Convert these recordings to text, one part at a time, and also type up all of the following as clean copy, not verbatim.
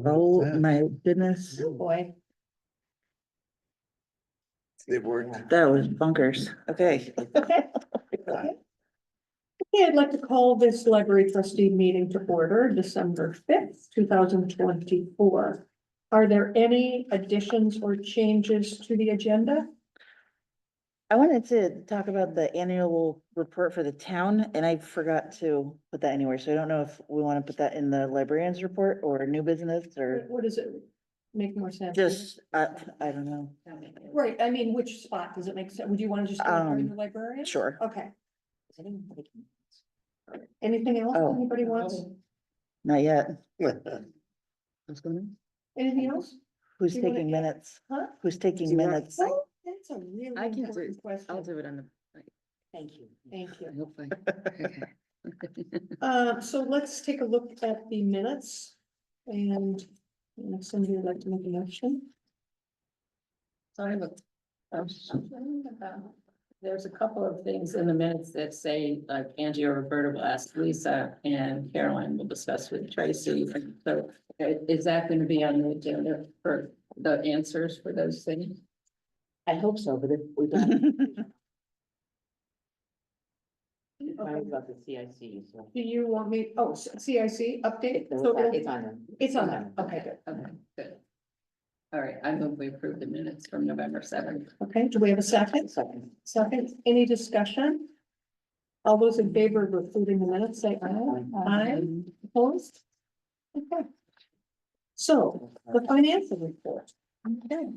Oh, my goodness, Boy. It worked. that was bunkers. Okay. Okay. Okay, I'd like to call this library trustee meeting to order, December 5th, 2024. Are there any additions or changes to the agenda? I wanted to talk about the annual report for the town and I forgot to put that anywhere. So I don't know if we want to put that in the librarian's report or new business or What does it make more sense? just, I don't know. Right, I mean, which spot does it make sense? Would you want to just go in the librarian? Sure. Okay. Anything else Oh. anybody wants? Not yet. What's going on? Anything else? Who's You wanna taking add- minutes? Huh? Who's taking Do you want- minutes? Oh, that's a really I can do important it. I'll question. do it on the. Thank you. Thank I you. hope I. So let's take a look at the minutes and if somebody would like to make a motion. So I have there's a couple of things in the minutes that say, like Angie or Roberta will ask Lisa and Caroline will discuss with Tracy. And so is that going to be on the agenda for the answers for those things? I hope so, but if we don't. Okay. About the CIC, so. Do you want me, oh, CIC update? No, So it's on them. it's on there. Okay, good. Okay, good. All right, I move we approve the minutes from November 7th. Okay, do we have a second? Second. Second, any discussion? All those in favor of approving the minutes, say aye. Aye, opposed? Okay. So, the financial report. Okay.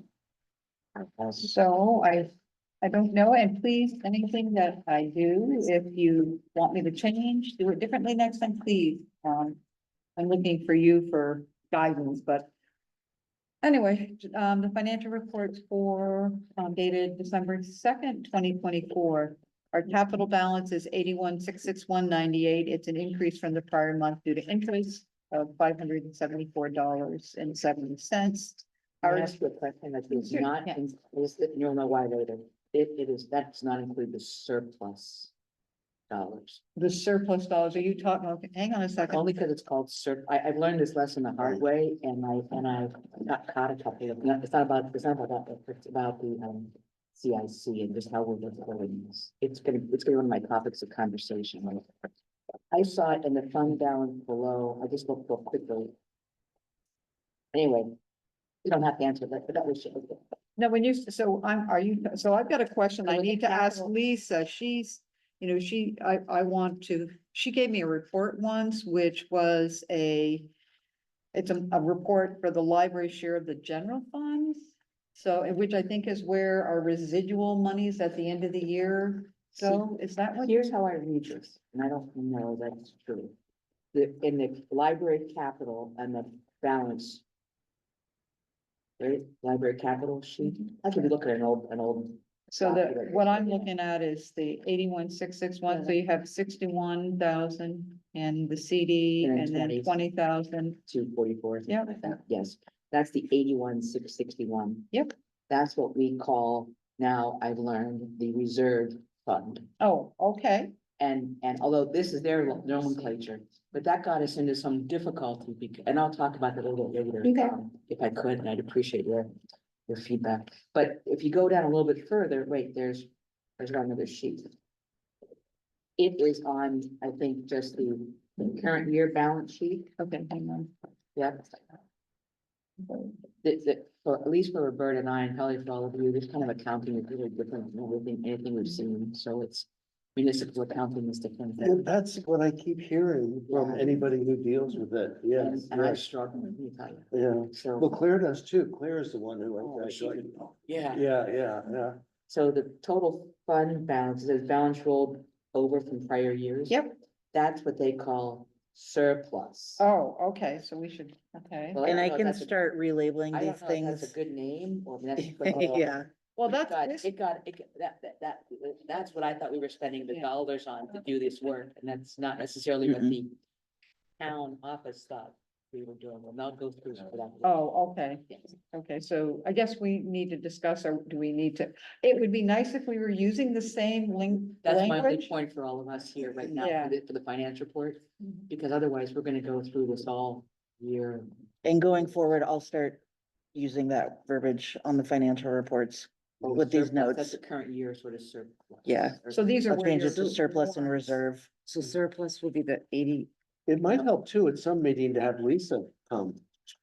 So I don't know, and please, anything that I do, if you want me to change, do it differently next time, please. I'm looking for you for guidance, but anyway, the financial reports for, dated December 2nd, 2024. Our capital balance is 81,661.98. It's an increase from the prior month due to interest of $574.70. I Our ask you a question that is Sure, not, yeah. you'll know why later. It is, that does not include the surplus dollars. The surplus dollars, are you talking, okay, hang on a second. Only because it's called I've learned this lesson the hard way and I got caught a couple of, it's not about that, it's about the, CIC and just how we're reporting this. It's gonna be one of my topics of conversation. I saw it in the fund balance below. I just looked real quickly. Anyway, you don't have to answer that, but that was. No, when you, so so I've got a question I Look at need to ask capital. Lisa. She's, I want to, she gave me a report once, which was it's a report for the library share of the general funds. So, which I think is where our residual monies at the end of the year go. Is that what? Here's how I read this, and I don't know that's true. In the library capital and the balance. Right, library capital sheet, I could look at an old. So what I'm looking at is the 81,661, so you have 61,000 in the CD And and then then 20. 20,000. 244. Yeah. Yes, that's the 81,661. Yep. That's what we call now, I've learned, the reserve fund. Oh, okay. And although this is their nomenclature, but that got us into some difficulty and I'll talk about that a little bit later. Okay. If I could, and I'd appreciate your feedback. But if you go down a little bit further, wait, there's another sheet. It is on, I think, just the current year balance sheet. Okay, hang on. Yep. For at least for Roberta and I, and probably for all of you, this kind of accounting is really different than anything we've seen, so it's municipal accounting is different. And that's what I keep hearing from anybody who deals with it, yes, And I yes, struggle, let me tell you, yeah. Well, so, Claire does too, Claire is the one who, yeah. yeah. So the total fund balance, is balance rolled over from prior years. Yep. That's what they call surplus. Oh, okay, so we should, okay. Well, And I don't know if can that's a- start relabeling I these don't know if that's a things. good name or that's. Yeah, Well, It got, that's what I thought we were spending the Yeah. dollars on to do this work, and that's not necessarily what the town office thought we were doing, well, now go through for that. Oh, okay. Yes. Okay, so I guess we need to discuss, or do we need to, it would be nice if we were using the same That's my only language. point for all of us here right now, Yeah. for the finance report, Mhm. because otherwise we're gonna go through this all year. And going forward, I'll start using that verbiage on the financial reports with these Surplus, notes. That's the current year sort of surplus. Yeah. So these are I'll where change your it to surplus and warrants- reserve. So surplus will be the 80. It might help too at some meeting to have Lisa come.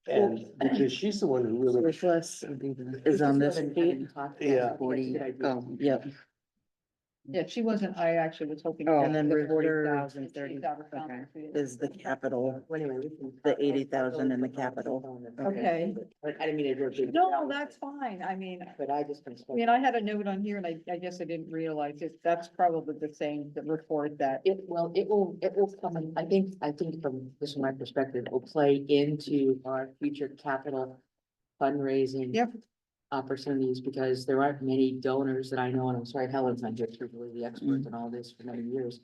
And because she's the one who really, Surplus would be the. Is on this Haven't sheet. talked Yeah. about 40, Yep. Yeah, she wasn't, I actually was hoping. Oh, And then the reserve 40,000, 30. She's out of Okay. conference. is the capital. Well, anyway, we can- The 80,000 in the capital. Okay. But I didn't mean to interrupt you. No, that's fine. I mean, But I just. I had a note on here and I guess I didn't realize it. That's probably the same, the report that. It will come in, I think from, this is my perspective, it will play into our future capital fundraising. Yep. Opportunities, because there aren't many donors that I know, and I'm sorry, Helen's not here, she's really the expert Mm. in all this for many years.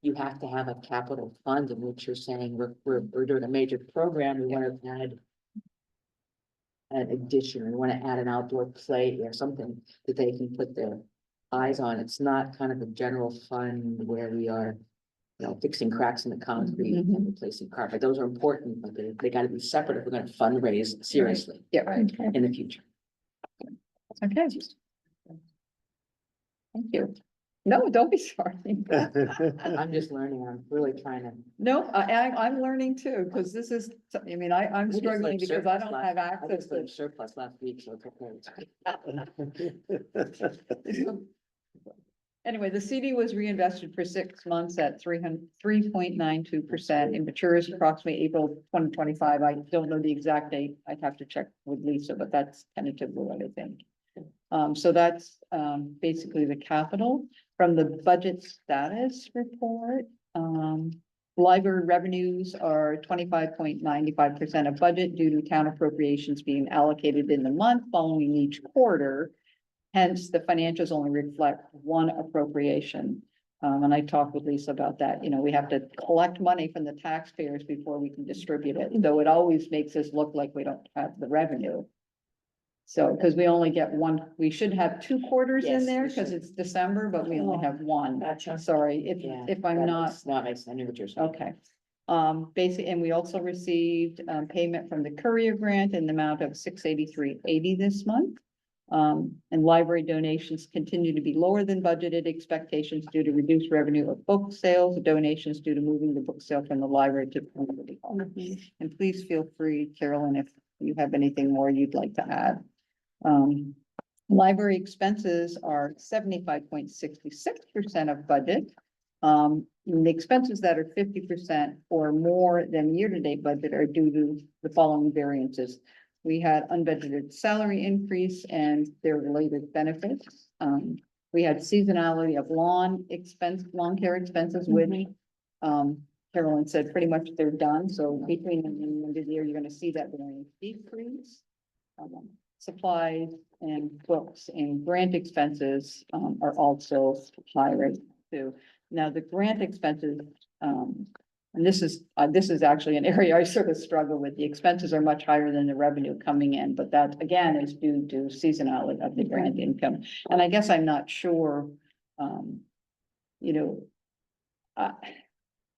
You have to have a capital fund in which you're saying, we're doing a major program, we wanna add an addition, we wanna add an outdoor play or something that they can put their eyes on. It's not kind of a general fund where we are, fixing cracks in the concrete and Mhm. replacing carpet. Those are important, but they gotta be separate if we're gonna fundraise seriously Yeah, right. in the future. Okay. Thank you. No, don't be sorry. I'm just learning, I'm really trying to. No, I'm learning too, because this is, I'm We just struggling learned because I surplus don't last- have I access just to. learned surplus last week, so it's okay. Anyway, the CD was reinvested for 6 months at 3.92% and matures approximately April 2025. I don't know the exact date. I'd have to check with Lisa, but that's tentatively what I think. So that's, basically the capital from the budget status report. Library revenues are 25.95% of budget due to town appropriations being allocated in the month following each quarter. Hence, the financials only reflect one appropriation. And I talked with Lisa about that. We have to collect money from the taxpayers before we can distribute it, though it always makes us look like we don't have the revenue. So, because we only get one, we should have 2 quarters in Yes, there we because should. it's December, but we only have one. Gotcha. Sorry, Yeah. if I'm not. Not, I knew what you're saying. Okay. And we also received, payment from the courier grant in the amount of $683.80 this month. And library donations continue to be lower than budgeted expectations due to reduced revenue of book sales, donations due to moving the book sale from the library to the community hall. And please feel free, Carolyn, if you have anything more you'd like to add. Library expenses are 75.66% of budget. And the expenses that are 50% or more than year-to-date budget are due to the following variances. We had unbudgeted salary increase and their related benefits. We had seasonality of lawn care expenses, which Carolyn said pretty much they're done. So between the end of the year, you're gonna see that variance decrease. Supplies and books and grant expenses are also high right too. Now, the grant expenses, and this is actually an area I sort of struggle with. The expenses are much higher than the revenue coming in, but that again is due to seasonality of the grant income. And I guess I'm not sure,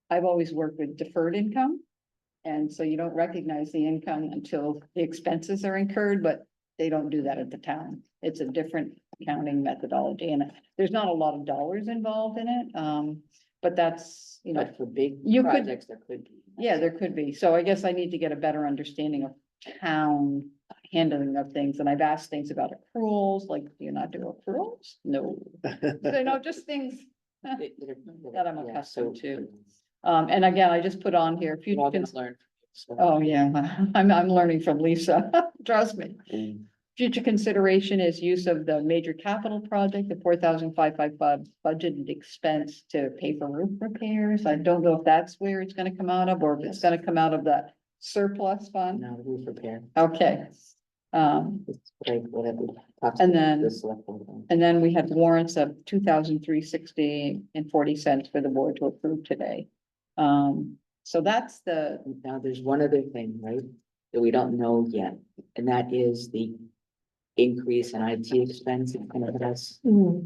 I've always worked with deferred income. And so you don't recognize the income until the expenses are incurred, but they don't do that at the town. It's a different accounting methodology and there's not a lot of dollars involved in it. But that's, But for big You could- projects, there could be. yeah, there could be. So I guess I need to get a better understanding of town handling of things. And I've asked things about accruals, like, do you not do accruals? No. Just things. That I'm accustomed to. And again, I just put on here, We're future, all gonna learn. So- oh, yeah, I'm learning from Lisa, trust me. Mm. Future consideration is use of the major capital project, the 4,555 budgeted expense to pay for roof repairs. I don't know if that's where it's gonna come out of, or if it's gonna come out of the surplus fund. No, the roof repair. Okay. It's like whatever. And then- The select board on. And then we had warrants of 2,360.40 for the board to approve today. So that's the, Now, there's one other thing, right, that we don't know yet, and that is the increase in IT expense. It's gonna hit us.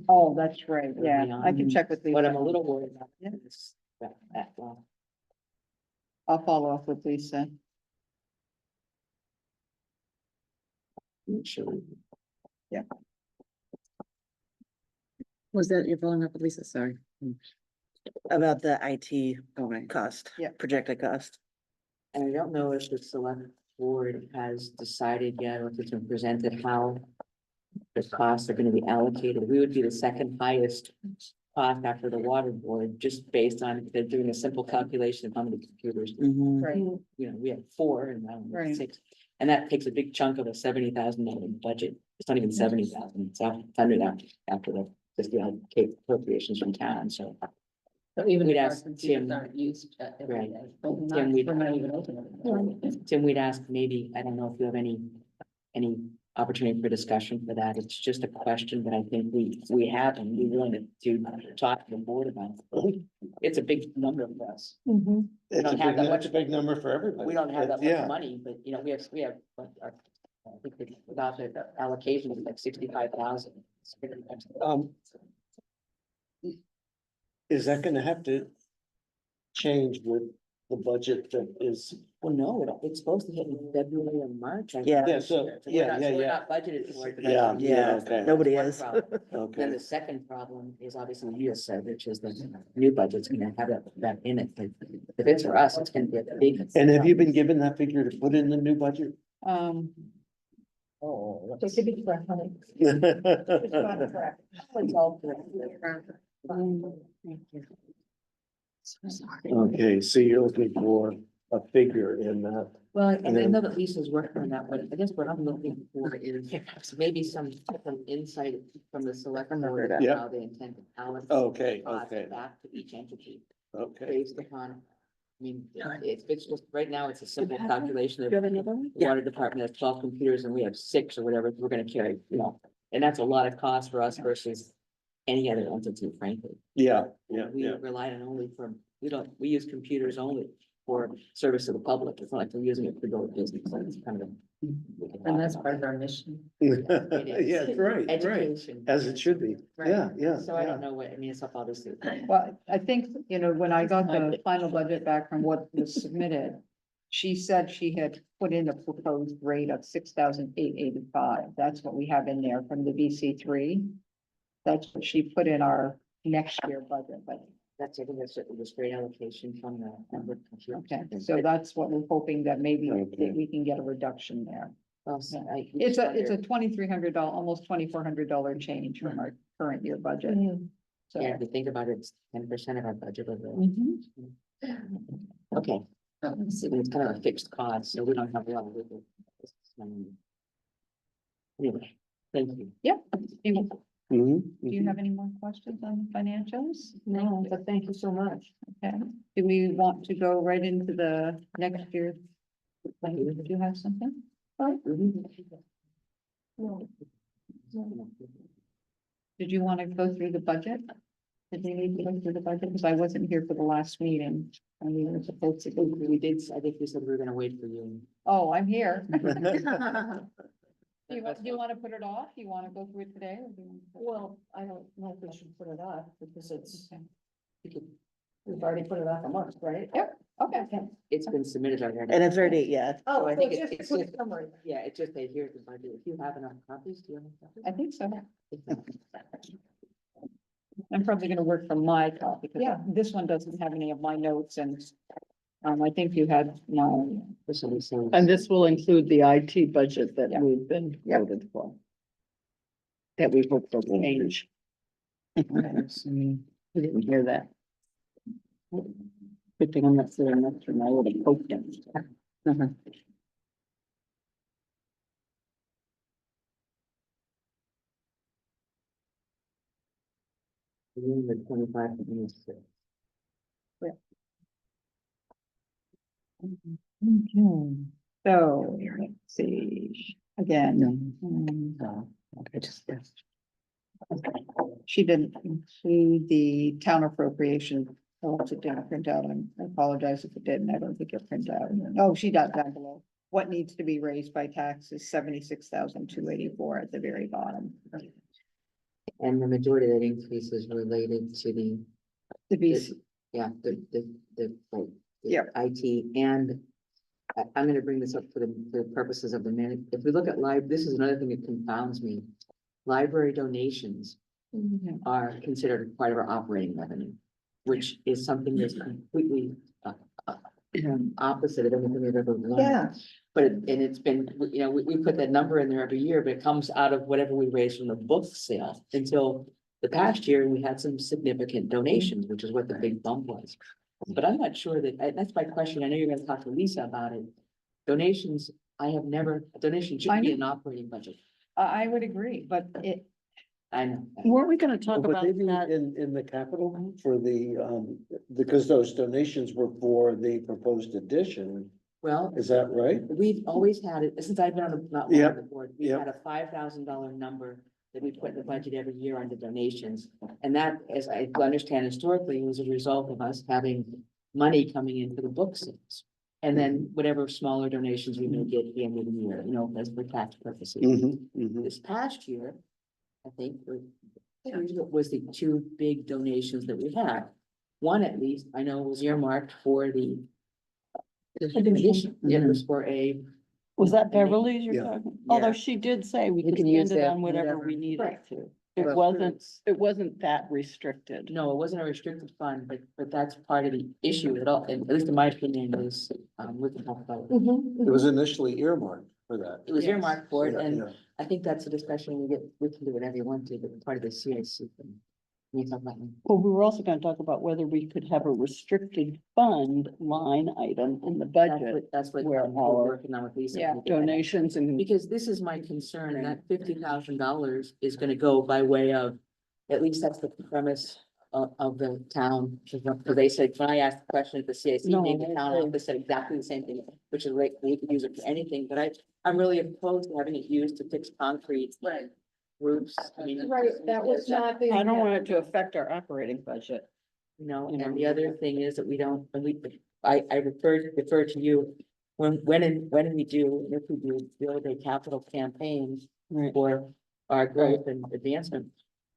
oh, that's right, yeah, I can check with What I'm a Lisa. little worried about is that, well, I'll follow up with Lisa. Sure. Was that, you're following up with Lisa, sorry. About the IT Okay. cost. Yeah. Projected cost. And I don't know if the select board has decided yet, or if it's been presented how the costs are gonna be allocated. We would be the second highest cost after the water board, just based on, they're doing a simple calculation of how many computers. Mhm. Right. You know, we have 4 and now we have Right. 6. And that takes a big chunk of a $70,000 budget. It's not even 70,000, it's 100 after the, just the appropriations from town, so. So even We'd if our ask computers Tim- aren't used every Right. day, but we're Tim, not, we'd- we're not even open every day. Tim, we'd ask maybe, I don't know if you have any opportunity for discussion for that. It's just a question that I think we have and we're willing to talk to the board about. It's a big number for us. It's don't a have big, that much- it's a big number for everybody. We don't have that much Yeah. money, but you know, we have, like, I think that without the allocation, it's like 65,000. Is that gonna have to change with the budget that is? Well, no, it's supposed to hit in February or March. I think. Yeah. Yeah, so, we're yeah, not- yeah, We're yeah. not budgeted for it. but Yeah, that's- yeah, that's okay. Nobody one is. problem. Then Okay, the second problem is obviously you just said, which is the new budget's gonna have that in it. But if it's for us, it's gonna be a big. and have you been given that figure to put in the new budget? Oh. So to be correct, honey. Okay, It's not correct. It's all correct. Thank you. so you're looking for a figure in that. Well, and I then- know that Lisa's working on that, but I guess what I'm looking for is maybe some insight from the select board about Yeah. how they intend to allocate. Okay, costs okay, Back to each entity okay. based upon, I mean, it's just, right now, it's a simple calculation of. Do you have another one? The water department has 12 computers and we have 6 or whatever, we're gonna carry, you know, and that's a lot of cost for us versus any other entity, frankly. Yeah, yeah, We yeah. rely on only we use computers only for service to the public. It's not like we're using it for go business. So it's kind of. And that's part of our mission. Yeah, right, right, Education. as it should be. Right. Yeah, yeah. So I yeah. don't know what, I mean, it's up obviously. Well, I think, you know, when I got the final budget back from what was submitted, she said she had put in a proposed rate of 6,885. That's what we have in there from the VC3. That's what she put in our next year budget, but, That's, I think that's it, was great allocation from the. okay, so that's what we're hoping that maybe Okay. that we can get a reduction there. Well, so I It's just a wonder- $2,300, almost $2,400 change from our current year budget. So. Yeah, if you think about it, it's 10% of our budget overall. Mhm. Okay, So, let's see. it's kind of a fixed cost, so we don't have a lot of wiggle. Anyway, thank you. Yeah. Do Mhm, you mhm. have any more questions on the financials? No, but thank you so much. Okay, do we want to go right into the next year? Do you have something? Did you want to go through the budget? Did we need to go through the budget? Because I wasn't here for the last meeting. And we were supposed to. We did, I think we said we were gonna wait for you. Oh, I'm here. Do you want to put it off? You want to go through it today? Or do you want to- Well, I don't know if we should put it off because it's, Okay. we've already put it off a month, right? Okay. It's been submitted already. And it's already, yeah, Oh, I think it's just, yeah, it's just that here's the budget. If you have enough copies, do you have enough copies? I think so. If not, I'm probably gonna work from my copy, because this one doesn't have any of my notes and. I think you had my, this will be soon. And this will include the IT budget that Yeah. we've been Yeah. voted for. That we hope will change. We didn't Hear that? Good thing I'm not sitting next to him. I would have poked him. Uh-huh. The 25 to 26. so, let's see, again. I just, She didn't include the town appropriation. Oh, it didn't print out. I apologize if it didn't. I don't think it printed out. Oh, she does down below. What needs to be raised by taxes, 76,284 at the very bottom. and the majority of that increase is related to the, The VC, yeah, the, like, the Yeah. IT and I'm gonna bring this up for the purposes of the minute. If we look at this is another thing that confounds me. Library donations are considered part of our operating revenue, which is something that's completely opposite of anything we've ever learned. Yeah. But, and it's been, we put that number in there every year, but it comes out of whatever we raise from the book sale. Until the past year, we had some significant donations, which is what the big bump was. But I'm not sure that's my question. I know you're gonna talk to Lisa about it. Donations, donation should be an operating budget. I would agree, but I know. Weren't we gonna talk But about they be that? in the capital for because those donations were for the proposed addition, Well, is that right? we've always had it, since I've been on the, not on Yep, the board, we yep. had a $5,000 number that we put in the budget every year under donations. And that, as I understand historically, was a result of us having money coming in for the book sales. And then whatever smaller donations we may get at the end of the year, as for tax purposes. This past year, I think, was the two big donations that we had. One, at least, I know was earmarked for the addition. It was for a, Was that Beverly's you're Yeah. talking? Yeah. Although she did say we You could can use spend it that on whatever whatever. we needed Right. to. Well, It wasn't that restricted. no, it wasn't a restricted fund, but that's part of the issue at all, and at least in my opinion, is, we can talk about it. It was initially earmarked for that. It was earmarked for it, Yeah, and yeah. I think that's a discussion we can do whatever you want to, but part of the CIC thing. We can talk about it. Well, we were also gonna talk about whether we could have a restricted fund line item in the budget, That's what where we're our working on with Lisa. Yeah. donations and. Because this is my concern, and that $50,000 is gonna go by way of, at least that's the premise of the town. So they said, when I asked the question at the CIC, No, meeting, the they town say- office said exactly the same thing, which is like, we could use it for anything, but I'm really opposed to having it used to fix concrete. Right. Roofs, I mean. that was not the. I don't want it to affect our operating budget. You know, You know. and the other thing is that we don't, I refer to you, when we do, if we do build a capital campaign Right. for our growth and advancement,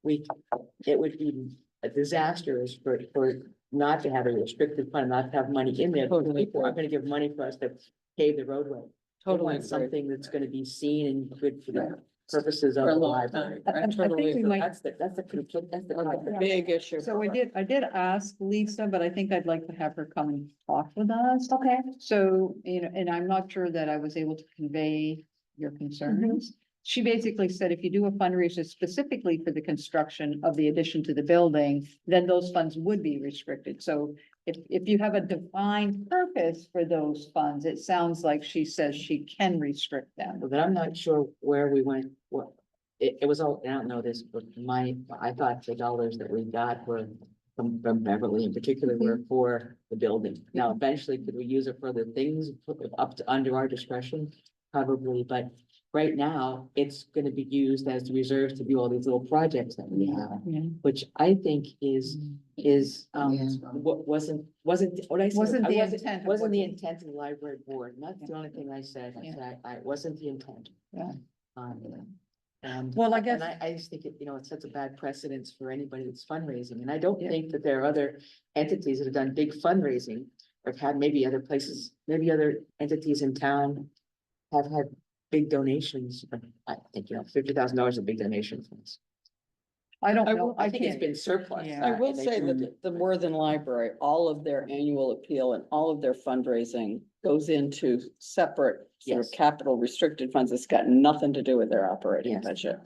it would be a disaster for not to have a restricted fund, not to have money in there. Totally People aren't gonna give money for us to pave the roadway. We Totally want agree. something that's gonna be seen and good for the purposes of For a the long library. time. I think Totally we agree. might, That's the conflict, that's the. conflict. Big issue. so I did ask Lisa, but I think I'd like to have her come and talk with us. Okay. So, and I'm not sure that I was able to convey your concerns. She basically said if you do a fundraiser specifically for the construction of the addition to the building, then those funds would be restricted. So if you have a defined purpose for those funds, it sounds like she says she can restrict them. But I'm not sure where we went, it was all, I don't know this, but I thought the dollars that we got were from Beverly in particular were for the building. Now, eventually, could we use it for other things up to under our discretion? Probably, but right now, it's gonna be used as reserves to do all these little projects that we have, Yeah. which I think is, what wasn't, what I said. Wasn't I the intent of Wasn't what the they- intent of the library board, and that's the only thing I said, I wasn't the intent. Yeah. And. Well, I guess. And I just think it sets a bad precedence for anybody that's fundraising, and I don't think that there are other entities that have done big fundraising. Or have had maybe other places, maybe other entities in town have had big donations, but I think, $50,000 is a big donation for us. I don't I know. will- I think it's can't- been surplus. Yeah. I will They say turned that it. the Worthen Library, all of their annual appeal and all of their fundraising goes into separate sort of Yes. capital restricted funds. It's got nothing to do with their operating Yes. budget.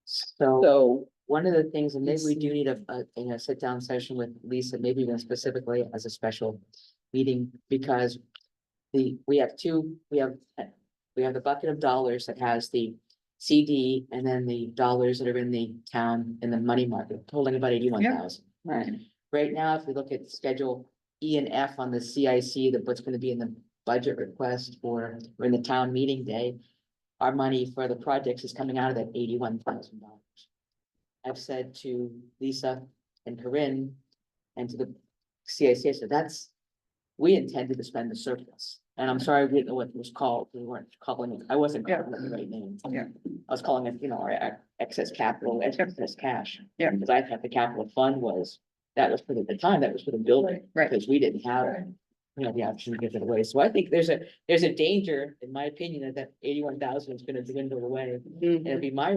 So So, one of the things, and maybe we Yes. do need a sit down session with Lisa, maybe even specifically as a special meeting, because we have the bucket of dollars that has the CD and then the dollars that are in the town in the money market, totaling about 81,000. right, Right now, if we look at Schedule E and F on the CIC, that what's gonna be in the budget request or in the town meeting day, our money for the projects is coming out of that $81,000. I've said to Lisa and Corinne and to the CIC, so we intended to spend the surplus. And I'm sorry, we didn't know what it was called. We weren't calling it, I wasn't calling it the right name. Yeah. I was calling it, our excess capital, excess cash. Yeah. Because I thought the capital fund was, that was for the time, that was for the building. Right. Because we didn't have you know, the option to give it away. So I think there's a danger, in my opinion, that 81,000 is gonna dwindle away. And it'd be my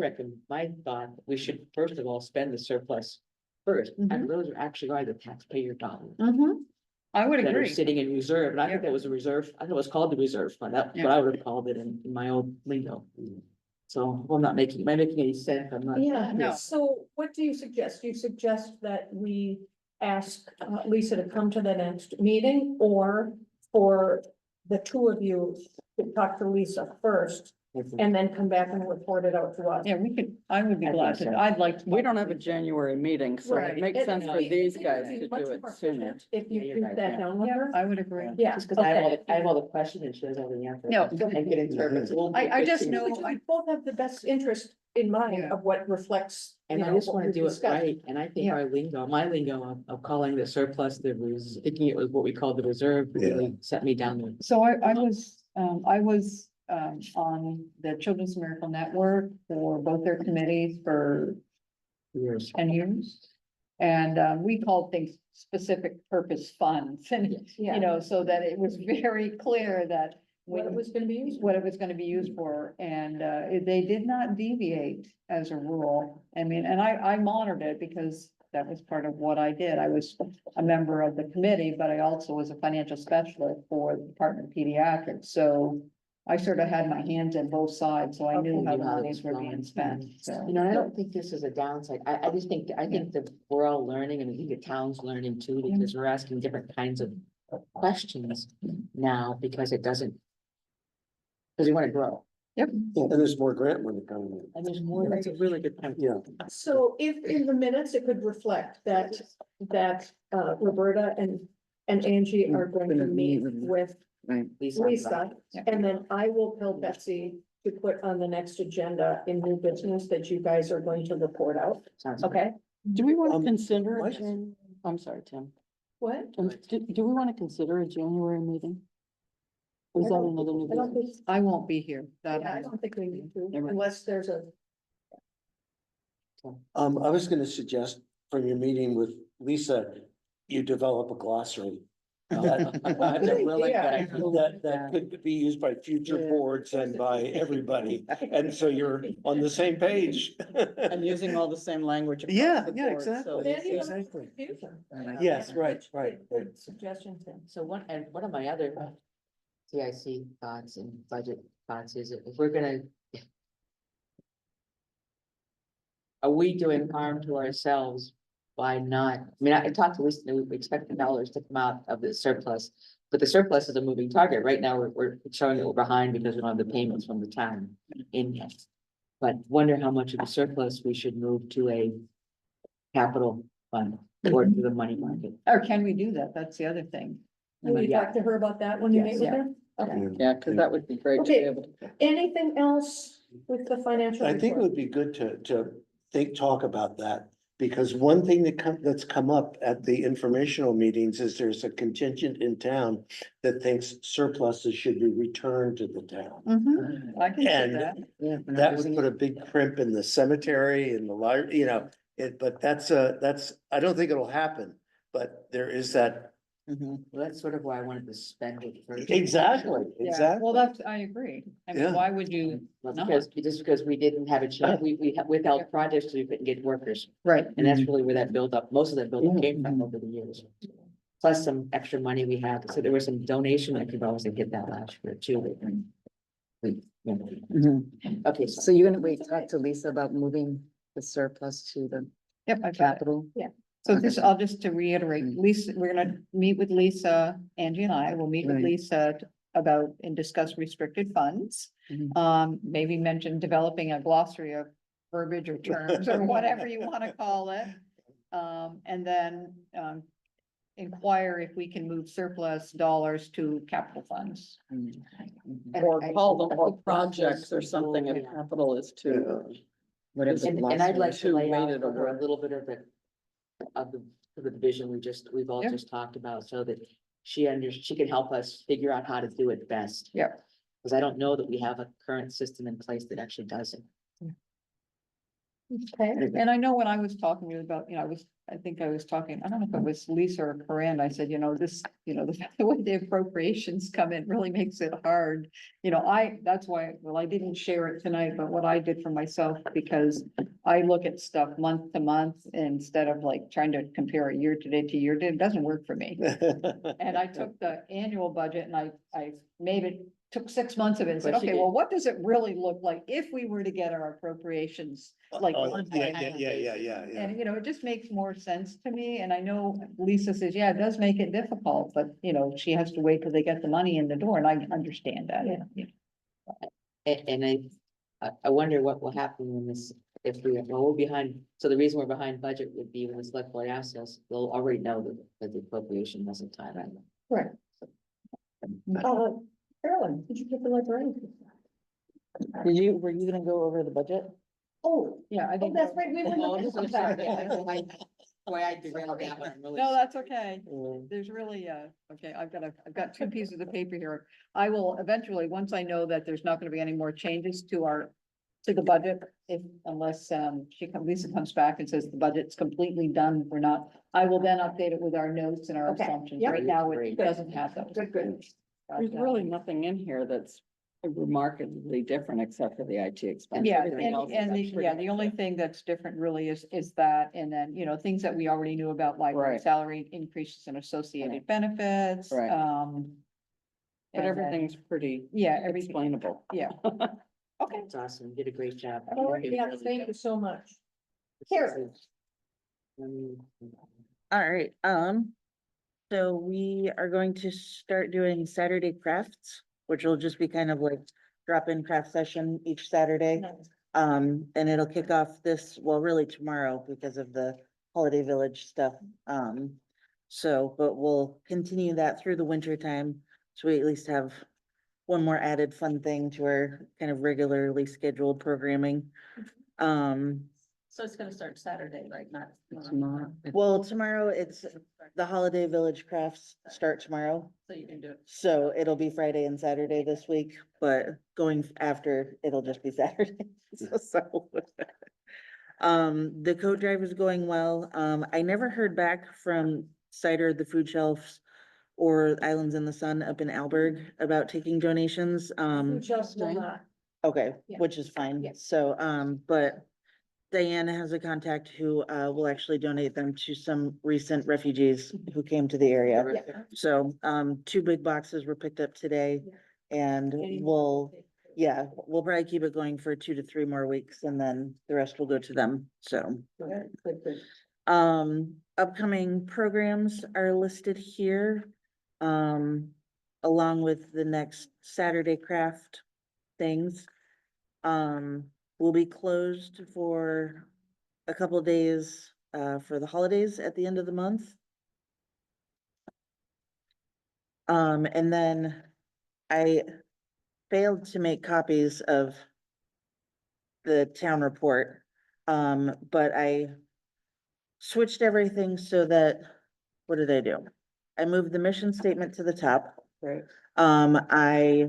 thought, we should first of all spend the surplus first, and those are actually are the taxpayer dollars I would that are agree. sitting in reserve, and I think Yeah. that was a reserve, I think it was called the reserve fund, that's what I would have called it in my old lingo. So, am I making any sense? I'm not. Yeah, No. so what do you suggest? Do you suggest that we ask Lisa to come to the next meeting, or for the two of you to talk to Lisa first and then come back and report it out to us? Yeah, I would be I glad think to, so. I'd like to. We don't have a January meeting, so Right. it makes It- sense for it- these it would guys be to much do it more sooner. efficient If you Yeah, you're do right, that yeah. down with Yeah, her. I would agree. Yeah. Just because I okay. have all the questions and she has all the answers. No. And can interpret. So we'll I be just fixing- know, We both have the best interest in mind Yeah. of what reflects. And you I know, just what wanna we've do it discussed. right, and I think Yeah. our lingo, my lingo of calling the surplus, thinking it was what we call the reserve, really set me down there. so I was on the Children's Miracle Network for both their committees for Years. 10 years. And we called things specific purpose funds and, Yeah. you know, so that it was very clear that What it when, was gonna be used. what it was gonna be used for. And they did not deviate as a rule. I mean, and I monitored it because that was part of what I did. I was a member of the committee, but I also was a financial specialist for the Department of Pediatrics. So I sort of had my hands on both sides, so I knew Okay. how You the know how monies it's were flowing. being spent, so. You know, I don't think this is a downside. I just think, I think that we're all learning, and I think the town's learning too, because we're asking different kinds of questions now, because it doesn't. Because we want to grow, And there's more grant money coming in. and there's more, that's a really good point. Yeah. So if in the minutes, it could reflect that, Roberta and Angie are going to meet with Lisa. And then I will tell Betsy to put on the next agenda in new business that you guys are going to report out, Sounds okay? Do we want to Um, consider, what? I'm sorry, Tim. What? Do we want to consider a January meeting? Or is that another new I don't business? think, I won't be here. That I don't think we need to, Never mind. unless there's a, I was gonna suggest from your meeting with Lisa, you develop a glossary. That That's a really good idea. idea. that could be used by future Yeah. boards and by everybody, and so you're on the same page. And using all the same language. across Yeah, the yeah, board, so exactly. it's- Any of Exactly. confusion. Yes, Yeah, right, good- right. Good suggestion, Tim. So one of my other CIC thoughts and budget thoughts is if we're gonna. Are we doing harm to ourselves by not, I mean, I talked to Lisa, we expect the dollars to come out of the surplus. But the surplus is a moving target. Right now, we're showing that we're behind because we don't have the payments from the town in yet. But wonder how much of the surplus we should move to a capital fund or to the money market. Or can we do that? That's the other thing. Will you Yeah. talk to her about that when you meet Yes. with her? Okay. Yeah, because that would be great to be Okay. able to. Anything else with the financial? I think it report? would be good to talk about that, because one thing that's come up at the informational meetings is there's a contingent in town that thinks surpluses should be returned to the town. I can see And that. that would put a big crimp in the cemetery and the library, you know, but that's, I don't think it'll happen, but there is that. Well, that's sort of why I wanted to spend it first. Exactly, Yeah, exactly. well, that's, I agree. I mean, Yeah. why would you Well, not? because, just because we didn't have a chance, we withheld projects, so we couldn't get workers, Right. and that's really where that buildup, most of that buildup came from over the years. Plus some extra money we had, so there was some donation, I could always get that last year too. Okay, so So you're gonna wait, talk to Lisa about moving the surplus to the Yep, I got it. capital? So this, I'll just to reiterate, Lisa, we're gonna meet with Lisa, Angie and I will meet with Right. Lisa about and discuss restricted funds. Maybe mention developing a glossary of verbiage or terms or whatever you wanna call it. And then, inquire if we can move surplus dollars to capital funds. Or call them or projects or something if capital is too. Whatever. the And I'd like Too to lay out weighted for her over. a little bit of the vision we've all Yeah. just talked about, so that she can help us figure out how to do it best. Yep. Because I don't know that we have a current system in place that actually does it. Okay. And I know when I was talking to you about, you know, I was I think I was talking, I don't know if it was Lisa or Corinne, I said, this, the way the appropriations come in really makes it hard. That's why, well, I didn't share it tonight, but what I did for myself, because I look at stuff month to month instead of like trying to compare a year to date to year to date, it doesn't work for me. And I took the annual budget and I made it, took 6 months of it and said, But you okay, did- well, what does it really look like if we were to get our appropriations? Like, Oh, on yeah, time? yeah. And, it just makes more sense to me, and I know Lisa says, yeah, it does make it difficult, but, she has to wait till they get the money in the door, and I understand that. And I wonder what will happen when this, if we're behind, so the reason we're behind budget would be when the select board asks us, they'll already know that the appropriation hasn't time. Right. Carolyn, did you get the librarian? Were you gonna go over the budget? Oh, Yeah, I oh, think. that's right, we went. Oh, with I'm so this sorry. back. Yeah, why I derailed that one. I'm really No, that's okay. Mm. There's really, okay, I've got 2 pieces of paper here. I will eventually, once I know that there's not gonna be any more changes to the budget, unless, Lisa comes back and says the budget's completely done, we're not, I will then update it with our notes and our Okay, assumptions. yep. Right now, it Great. doesn't have those. Good. There's really nothing in here that's remarkably different except for the IT expense. Yeah, Everything else is the only thing that's different really is that, and then, things that we already knew about, library Right. salary increases and associated benefits, Right. and But then- everything's pretty Yeah, everything, explainable. yeah. Okay. It's awesome. You did a great job. All right, yeah, thank you so much. Karen. All right, so we are going to start doing Saturday crafts, which will just be kind of like drop-in craft session each Saturday. And it'll kick off really tomorrow because of the Holiday Village stuff. But we'll continue that through the winter time. So we at least have one more added fun thing to our kind of regularly scheduled programming. So it's gonna start Saturday, right? Not. Well, tomorrow it's the Holiday Village crafts start tomorrow. So you can do it. So it'll be Friday and Saturday this week, but going after, it'll just be Saturday. So, the coat drive is going well. I never heard back from Cider, the food shelves, or Islands in the Sun up in Alberg about taking donations. Just will not. Okay, Yeah. which is fine. Yeah. So, but Diana has a contact who, will actually donate them to some recent refugees who came to the area. Yeah. So, 2 big boxes were picked up today and we'll probably keep it going for 2 to 3 more weeks and then the rest will go to them. So, upcoming programs are listed here. Along with the next Saturday craft things. We'll be closed for a couple of days, for the holidays at the end of the month. And then I failed to make copies of the town report. But I switched everything so that, what did I do? I moved the mission statement to the top. Right. I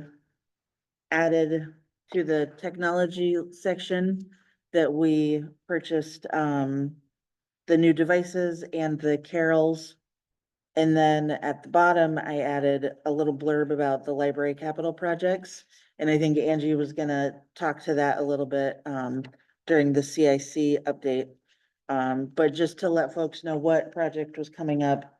added to the technology section that we purchased, the new devices and the carols. And then at the bottom, I added a little blurb about the library capital projects. And I think Angie was gonna talk to that a little bit, during the CIC update. But just to let folks know what project was coming up.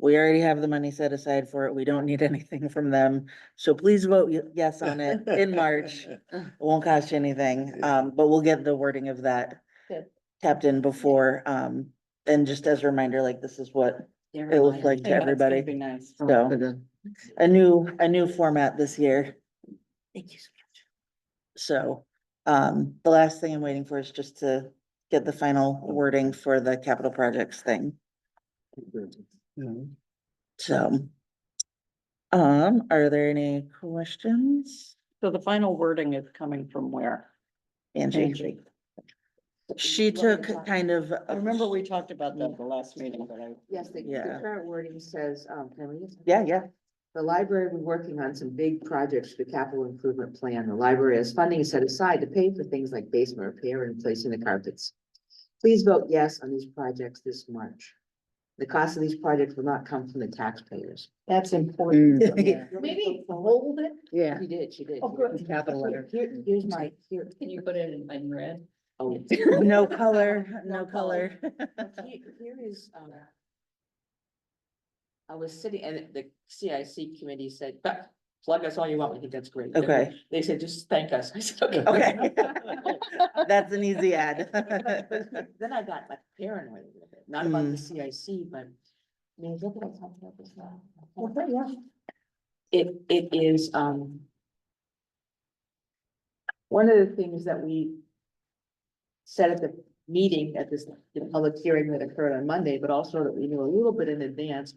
We already have the money set aside for it. We don't need anything from them. So please vote yes on it in March. It won't cost you anything, but we'll get the wording of that Good. tapped in before, and just as a reminder, like this is what it looks like to Yeah, that's gonna everybody. be nice. So a new format this year. Thank you so much. So, the last thing I'm waiting for is just to get the final wording for the capital projects thing. So, are there any questions? So the final wording is coming from where? Angie, Angie. she took kind of. I remember we talked about that the last meeting, but I. Yes, the Yeah. current wording says, can we just? Yeah. The library will be working on some big projects for the capital improvement plan. The library has funding set aside to pay for things like basement repair and replacing the carpets. Please vote yes on these projects this March. The cost of these projects will not come from the taxpayers. That's important. Maybe hold it. Yeah. She did. Oh, good. Capital letter. Here's my, here, Can you put it in red? oh. No color, no color. Here is, I was sitting, and the CIC committee said, "But plug us all you want, we think that's great." Okay. They said, just thank us. I said, okay. Okay. That's an easy ad. Then I got like paranoid a little bit, not about the CIC, but. I mean, what did I talk about this now? Okay, yeah. It is, one of the things that we said at the meeting, at this, the public hearing that occurred on Monday, but also that we knew a little bit in advance,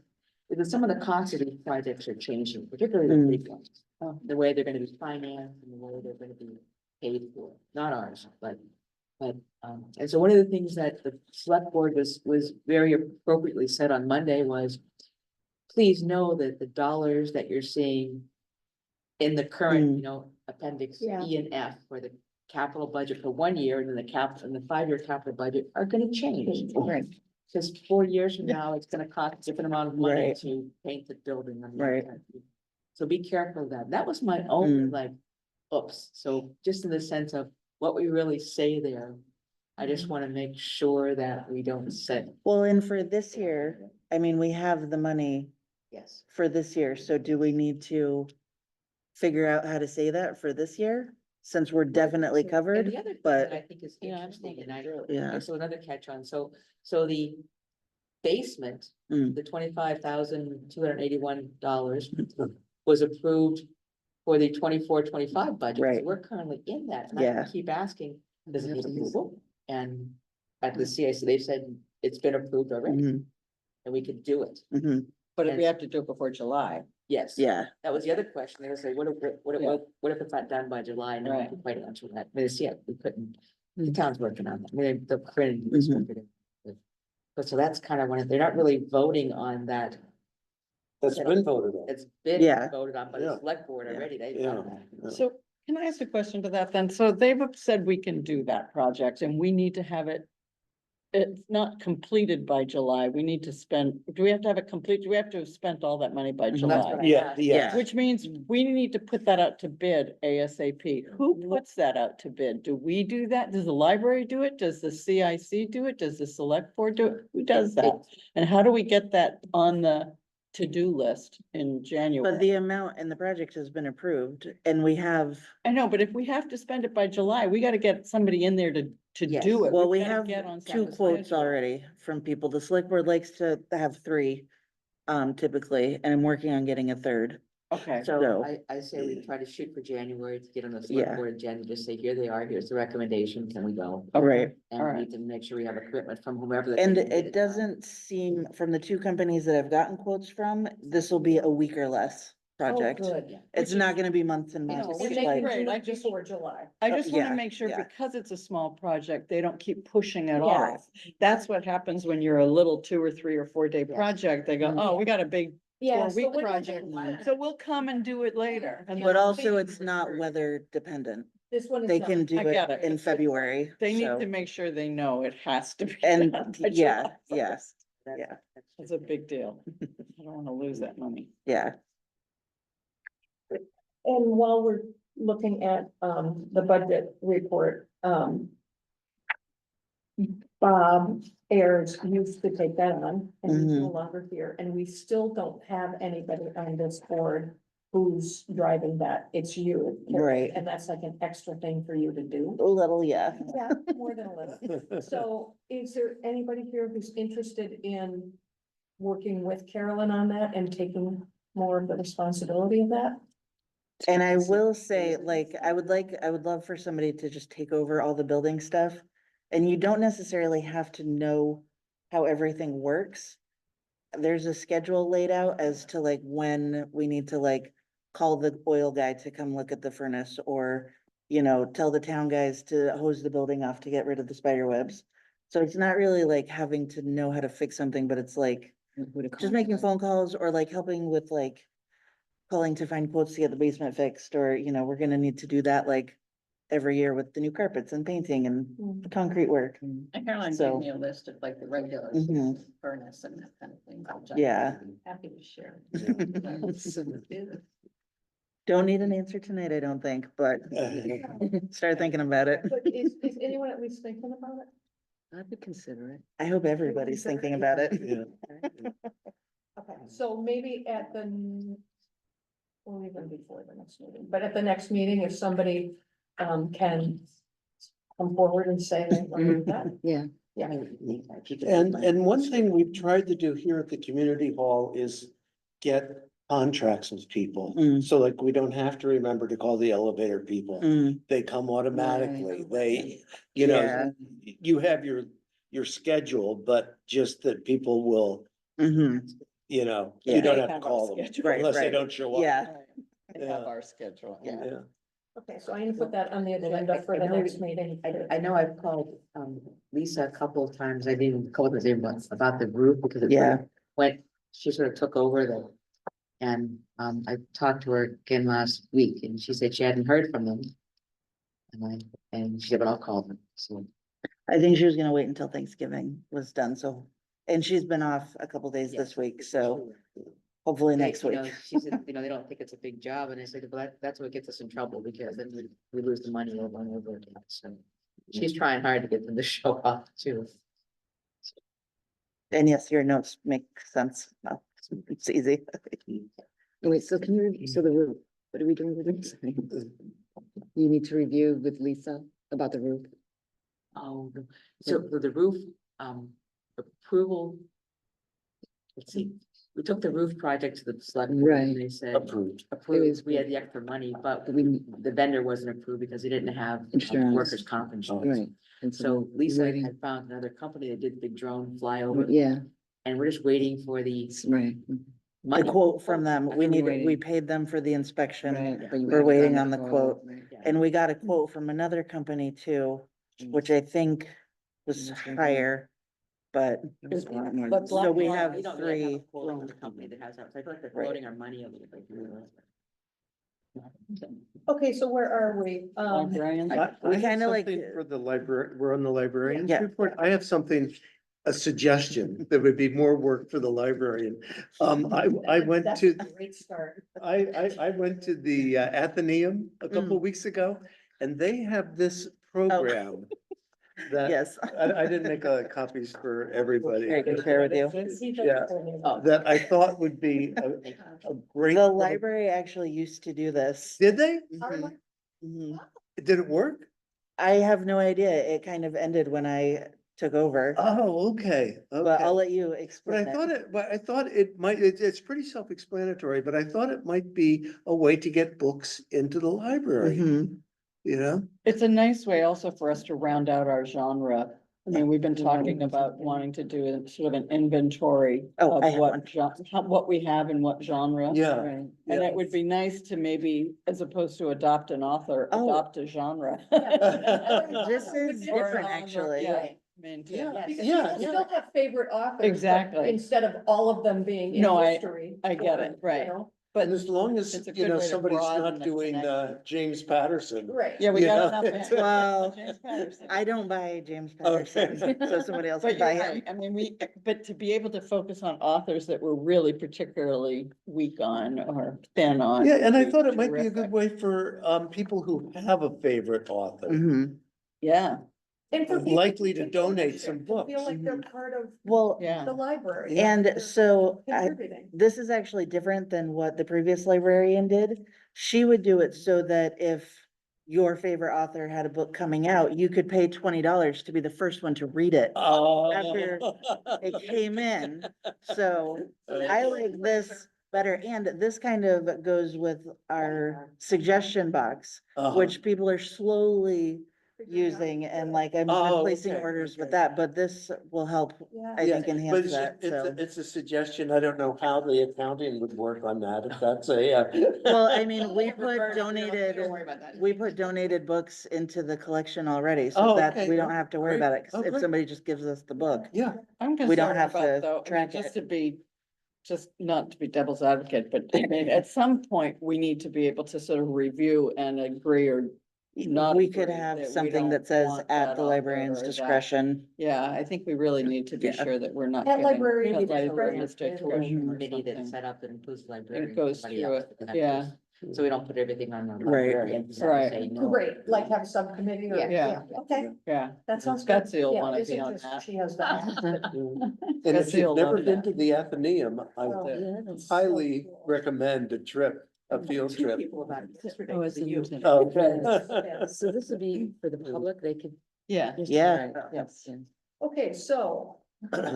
is that some of the costs of these projects are changing, particularly the big ones. The way they're gonna be financed and the way they're gonna be paid for, not ours, but, and so one of the things that the select board was very appropriately said on Monday was, please know that the dollars that you're seeing in the current, you know, appendix Yeah. E and F for the capital budget for 1 year, and then and the 5-year capital budget are gonna change. Right. Because 4 years from now, it's gonna cost a different amount of money Right. to paint the building. Right. So be careful of that. That was my own, like, oops. So just in the sense of what we really say there, I just wanna make sure that we don't set, Well, and for this year, I mean, we have the money yes. for this year, so do we need to figure out how to say that for this year? Since we're definitely And covered, the other thing that I but, think is Yeah, I'm interesting, and I, yeah. so another catch on, so the basement, Mm. the $25,281 was approved for the 24-25 budget. So Right. we're currently in that, and I Yeah. keep asking, does it need approval? And at the CIC, they said it's been approved already, Mhm, and we could do it. mhm, But if we have to do it before July, Yes. yeah, That was the other question. They were saying, what if it's not done by July? No one Right. could quite answer that. But it's, yeah, we couldn't. The Mm. town's working on that. I mean, the Corinne is Mhm. working it. But so that's kind of one, they're not really voting on that. That's been voted on. It's been Yeah. voted on by the Yeah. select board Yeah. already. They've Yeah. done that. so can I ask a question to that then? So they've said we can do that project and we need to have it. It's not completed by July. We need to spend, do we have to have it complete? Do we have to have spent all that money by Mhm. That's July? what I Yeah, asked. yeah. Which means we need to put that out to bid ASAP. Who Mm-hmm. puts that out to bid? Do we do that? Does the library do it? Does the CIC do it? Does the select board do it? Who does that? And how do we get that on the to-do list in but January? the amount in the project has been approved, and we have, I know, but if we have to spend it by July, we gotta get somebody in there to Yes. do it. well, We've we gotta have get on 2 someone's quotes schedule. already from people. The select board likes to have 3, typically, and I'm working on getting a third. Okay, So So- I say we try to shoot for January to get on the Yeah. select board agenda, just say, here they are, here's the recommendation, can we go? Right. And we Alright. need to make sure we have a commitment from whomever. that And can get it done. doesn't seem, from the 2 companies that I've gotten quotes from, this will be a week or less project. Oh, good. It's Which not is- gonna be months and No, months, which And is they like, can great. do I it just- before July. I just wanna yeah, make sure yeah. because it's a small project, they don't keep pushing it Yeah. off. That's what happens when you're a little 2 or 3 or 4 day Yes. project. They go, Mm. oh, we got a big Yeah. 4-week project. So we'll come and do it later. And But then- also it's not weather dependent. This one is They not. can do I get it it. in February, They need so, to make sure they know it has to be. and, done by yeah, July yeah, 1st. yeah, It's a big deal. I don't wanna lose that money. yeah. And while we're looking at, the budget report, Bob Ayers used to take that on, and he's no Mhm. longer here, and we still don't have anybody on this board who's driving that. It's you. Carol, Right. And that's like an extra thing for you to do. A little, yeah. Yeah, more than a little. So is there anybody here who's interested in working with Carolyn on that and taking more of the responsibility of that? And I will say, like, I would love for somebody to just take over all the building stuff. And you don't necessarily have to know how everything works. There's a schedule laid out as to like when we need to like call the oil guy to come look at the furnace, or, you know, tell the town guys to hose the building off to get rid of the spider webs. So it's not really like having to know how to fix something, but it's like just making phone calls or like helping with like calling to find quotes to get the basement fixed, or, you know, we're gonna need to do that like every year with the new carpets and painting and the concrete work. And Caroline So- gave me a list of like the regular Mhm. furnace and that kind of thing. which I'm Yeah. Happy to share. Don't need an answer tonight, I don't think, but start thinking about it. But is anyone at least thinking about it? I would consider it. I hope everybody's thinking about it. Yeah. Okay, so maybe at the, or even before the next meeting, but at the next meeting, if somebody can come forward and say they want to do that. Yeah. Yeah. And one thing we've tried to do here at the community hall is get contracts with people. Mm. So like, we don't have to remember to call the elevator people. Mm, They come automatically. They, you Yeah. know, you have your schedule, but just that people will, mhm, you know, Yeah. you don't They have to have our call them schedule. Right, unless they right. don't show up. yeah, They have our schedule, yeah. Yeah. Okay, so I'm gonna put that on the Well, agenda for the I know- next meeting. I know I've called, Lisa a couple of times, I didn't call her about the roof because it Yeah. went, she sort of took over the. And, I talked to her again last week and she said she hadn't heard from them. And she said, but I'll call them, so. I think she was gonna wait until Thanksgiving was done, so, and she's been off a couple days this week, so hopefully They- next you week. know, She said, they don't think it's a big job, and I said, well, that's what gets us in trouble, because then we lose the money over and over again, so. She's trying hard to get them to show up too. And yes, your notes make sense. Well, it's easy. Wait, so can you, so the roof, what are we doing with this? You need to review with Lisa about the roof. Oh, so for the roof, approval. Let's see, we took the roof project to the select. board, and Right. They said Approved. approved, we had the extra money, but the vendor wasn't approved because he didn't have Insurance. workers' comp insurance. Right. And So Lisa waiting. had found another company that did big drone flyover, Yeah, and we're just waiting for the right. The money. quote from them, we We're we waiting. paid them for the inspection, Right, but you we're haven't waiting done on the quote. right. Yeah. and we got a quote from another company too, which I think was higher. But There's a lot more. But So we Blackline- have We don't really have a three. quote on the company that has that, so I feel like they're Right. floating our money a little bit. Okay, so where are we? Librarians. We I have kinda like- something For the library, we're on the librarian's Yeah. report. I have something, a suggestion that would be more work for the librarian. I went That's to, a Great start. I went to the Athenaeum a couple weeks ago, and they have this program that, yes, I didn't make copies for everybody. I can share with you. Yeah. That I thought would be a great. The little- library actually used to do this. Did they? Mhm, mhm. Did it work? I have no idea. It kind of ended when I took over, Oh, okay, but I'll okay. let you But explain I thought it might, it's pretty self-explanatory, but I thought it might be a way to get books into the library, Mhm. you know? It's a nice way also for us to round out our genre. I mean, we've been talking about wanting to do a sort of an inventory Oh, of I have one. what we have and what genre. Yeah. Right. And it would be nice to maybe, as opposed to adopt an author, Oh. adopt a genre. This is Or different, genre, actually. yeah. I mean, to- Yeah. Because Yeah, people still have favorite authors. but Exactly. Instead of all of them being in No, history. I get it, you right. know? But And as long as, it's a you good know, way to somebody's broaden not the doing connection. James Patterson. Right. Yeah, we You got know, enough. Well, James Patterson. I don't buy James Okay. Patterson, so somebody else But can buy you're him. right. I mean, but to be able to focus on authors that we're really particularly weak on or thin on. Yeah, and I would be thought it might be a terrific. good way for people who have a favorite author. Mhm. Yeah, And for people Likely to take donate ownership, some to Feel books. like they're part of Well, yeah. the library. and They're so Contributing. this is actually different than what the previous librarian did. She would do it so that if your favorite author had a book coming out, you could pay $20 to be the first one to read it. Oh. After It came in, so I like this better, and this kind of goes with our suggestion box, Uh-huh. which people are slowly using, and like I'm Oh, placing okay, orders with okay. that, but this will help, Yeah. I think, But enhance it's, that, so. it's a suggestion. I don't know how the accounting would work on that, if that's a. Well, I mean, we put Roberta, donated, don't worry about that. we put donated books into the collection already, Oh, so that okay, we don't yeah, have to worry great. about it. 'Cause Oh, if great. somebody just gives us the book. Yeah, I'm We don't concerned have about to though, I mean, track just it. to be, just not to be devil's advocate, but I mean, at some point, we need to be able to sort of review and agree or not We could agree have that we something don't that says want at that the on librarian's there or that. discretion. Yeah, I think we really need to be Yeah. sure that we're not At giving. librarian at discretion. librarian's There's a discretion or committee that's something. set up that includes librarians. goes somebody through else, it, and that yeah. goes- So we don't put everything on the Right. librarian. so Right. say no. Great, like have a subcommittee or, Yeah. yeah, okay, Yeah, that sounds good. Betsy will Yeah, wanna isn't be on just that. She has that. And if Betsy you've will never love been that. to the Athenaeum, I Oh, highly recommend a trip, a field Two trip. people about it yesterday, Oh, it's to you. in- Okay. Yes. So this would be for the public, they could. Yeah, Yeah. yes. Okay, so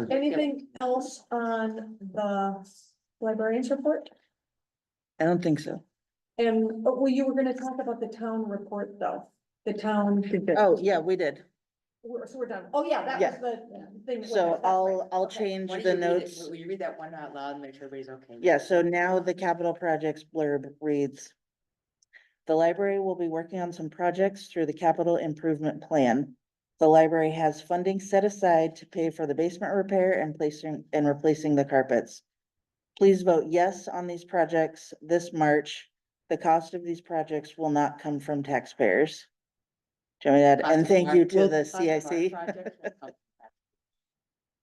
anything else on the librarian's report? I don't think so. And, well, you were gonna talk about the town report though, the town. Oh, yeah, we did. So we're done. Oh, yeah, that Yeah. was the thing. So That's right. I'll Okay. change Why don't the you read it? notes. Will you read that one out loud and make sure everybody's okay? Yeah, so now the capital projects blurb reads. The library will be working on some projects through the capital improvement plan. The library has funding set aside to pay for the basement repair and replacing the carpets. Please vote yes on these projects this March. The cost of these projects will not come from taxpayers. Do you want me to add- And thank you to the CIC.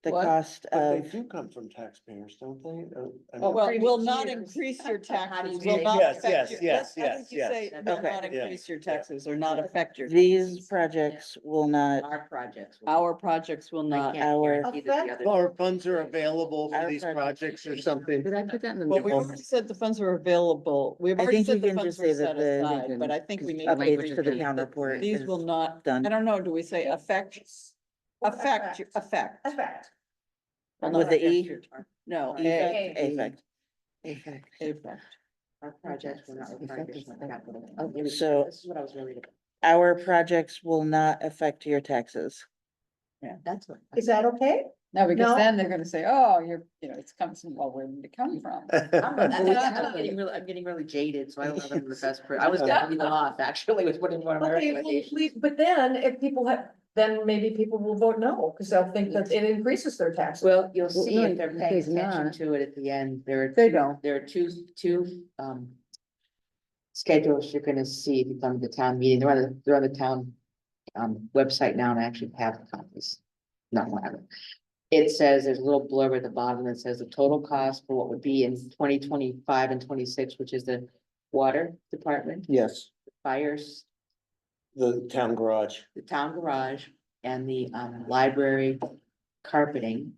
The What? cost But they of, do come from taxpayers, don't they? I Well, mean- will previous not years. increase your How do you taxes, will say- not Yes, affect yes, your. yes, I think you yes, say yes. will Okay. not Yeah. increase your taxes or not affect your. these taxes. projects will not, Our projects. Our projects will I not. can't our- guarantee that the other- Our funds are available for Our these projects- projects or something. Did I put that in the? Well, we minutes? already said the funds are available. We've I already think you said the can funds just were say set that the aside, but I think we need. updates to the read town that report These is will not, done. I don't know, do we say affect, affect, Effect. Will With not the affect E? your tar- No, Effect, A. effect. affect. Our projects were not required to spend capital. So- This is what I was really. Our projects will not affect your taxes. That's what. Is that okay? No, because No. then they're gonna say, oh, you're, it's comes from, well, where did it come from? I'm getting really jaded, so I don't know if I'm the best person. I was gonna leave them off, actually, was one of my Okay, well, recommendations. but then if people have, then maybe people will vote no, because they'll think that it increases their taxes. Well, you'll Well, see no, if they're if paying there's attention not. to it at the end, there are. They two- don't. There are two schedules you're gonna see if you come to the town meeting. They're on the town website now, and I actually have copies. Not one of them. It says, there's a little blurb at the bottom that says the total cost for what would be in 2025 and 26, which is the water department, Yes, fires, the town garage. the town garage, and the library carpeting.